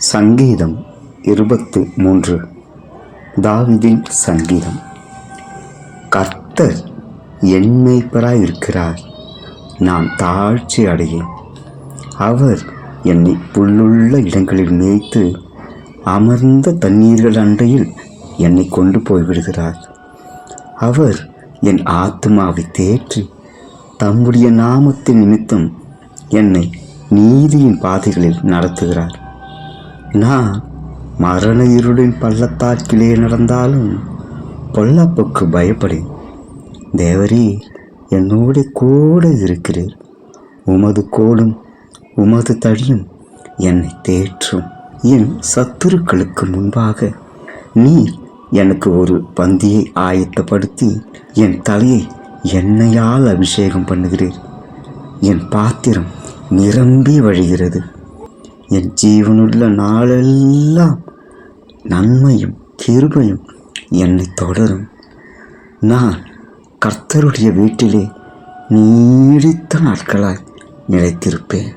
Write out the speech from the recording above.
சங்கீதம் 23. தாவீதின் சங்கீதம். கர்த்தர் என் மேய்ப்பராய் இருக்கிறார், நான் தாழ்ச்சி அடையேன். அவர் என்னை புல்லுள்ள இடங்களில் மேய்த்து அமர்ந்த தண்ணீர்கள் அண்டையில் என்னை கொண்டு போய்விடுகிறார். அவர் என் ஆத்துமாவை தேற்றி தம்முடைய நாமத்தின் நிமித்தம் என்னை நீதியின் பாதைகளில் நடத்துகிறார். நான் மரண இருளின் பள்ளத்தாக்கிலே நடந்தாலும் பொல்லாப்புக்கு பயப்படேன். தேவரே, என்னோட கூட இருக்கிறீர். உமது கோலும் உமது தடியும் என்னை தேற்றும். என் சத்துருக்களுக்கு முன்பாக நீர் எனக்கு ஒரு பந்தியை ஆயத்தப்படுத்தி என் தலையை எண்ணெயால் அபிஷேகம் பண்ணுகிறீர். என் பாத்திரம் நிரம்பி வழிகிறது. என் ஜீவனுள்ள நாளெல்லாம் நன்மையும் கிருபையும் என்னை தொடரும். நான் கர்த்தருடைய வீட்டிலே நீடித்த நாட்களாய் நிலைத்திருப்பேன்.